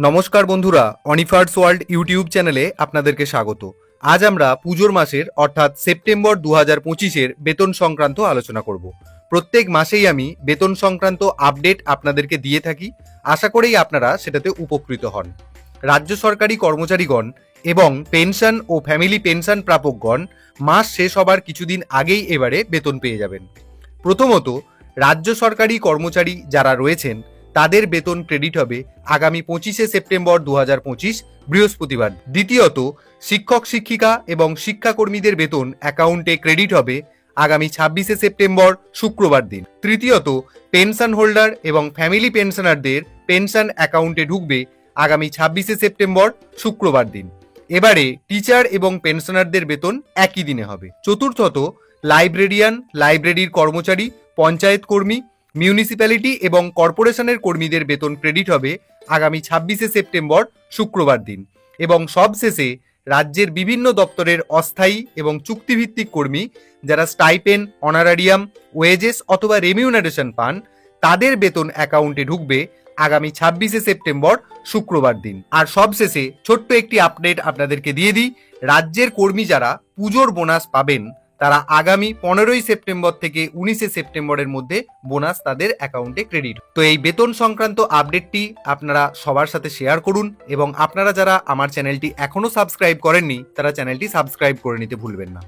নমস্কার বন্ধুরা, অনিফার্স world YouTube চ্যানেলে আপনাদেরকে স্বাগত। আজ আমরা পুজোর মাসের অর্থাৎ সেপ্টেম্বর 2025-এর বেতন সংক্রান্ত আলোচনা করব। প্রত্যেক মাসেই আমি বেতন সংক্রান্ত আপডেট আপনাদেরকে দিয়ে থাকি, আশা করেই আপনারা সেটাতে উপকৃত হন। রাজ্য সরকারি কর্মচারীগণ এবং পেনশন ও ফ্যামিলি পেনশন প্রাপকগণ মাস শেষ হবার কিছুদিন আগেই এবারে বেতন পেয়ে যাবেন। প্রথমত, রাজ্য সরকারি কর্মচারী যারা রয়েছেন তাদের বেতন ক্রেডিট হবে আগামী 25শে সেপ্টেম্বর 2025 বৃহস্পতিবার। দ্বিতীয়ত, শিক্ষক শিক্ষিকা এবং শিক্ষাকর্মীদের বেতন অ্যাকাউন্টে ক্রেডিট হবে আগামী 26শে সেপ্টেম্বর শুক্রবার দিন। তৃতীয়ত, পেনশন হোল্ডার এবং ফ্যামিলি পেনশনারদের পেনশন অ্যাকাউন্টে ঢুকবে আগামী 26শে সেপ্টেম্বর শুক্রবার দিন। এবারে টিচার এবং পেনশনারদের বেতন একই দিনে হবে। চতুর্থত, লাইব্রেরিয়ান, লাইব্রেরির কর্মচারী, পঞ্চায়েত কর্মী, মিউনিসিপ্যালিটি এবং কর্পোরেশনের কর্মীদের বেতন ক্রেডিট হবে আগামী 26শে সেপ্টেম্বর শুক্রবার দিন। এবং সবশেষে রাজ্যের বিভিন্ন দপ্তরের অস্থায়ী এবং চুক্তিভিত্তিক কর্মী যারা স্টাইপেন, অনারারিয়াম, ওয়েজেস অথবা রেমিউনারেশন পান, তাদের বেতন অ্যাকাউন্টে ঢুকবে আগামী 26শে সেপ্টেম্বর শুক্রবার দিন। আর সবশেষে ছোট্ট একটি আপডেট আপনাদেরকে দিয়ে দিই, রাজ্যের কর্মী যারা পুজোর বোনাস পাবেন তারা আগামী 15ই সেপ্টেম্বর থেকে 19শে সেপ্টেম্বরের মধ্যে বোনাস তাদের অ্যাকাউন্টে ক্রেডিট। তো এই বেতন সংক্রান্ত আপডেটটি আপনারা সবার সাথে শেয়ার করুন এবং আপনারা যারা আমার চ্যানেলটি এখনো সাবস্ক্রাইব করেননি তারা চ্যানেলটি সাবস্ক্রাইব করে নিতে ভুলবেন না।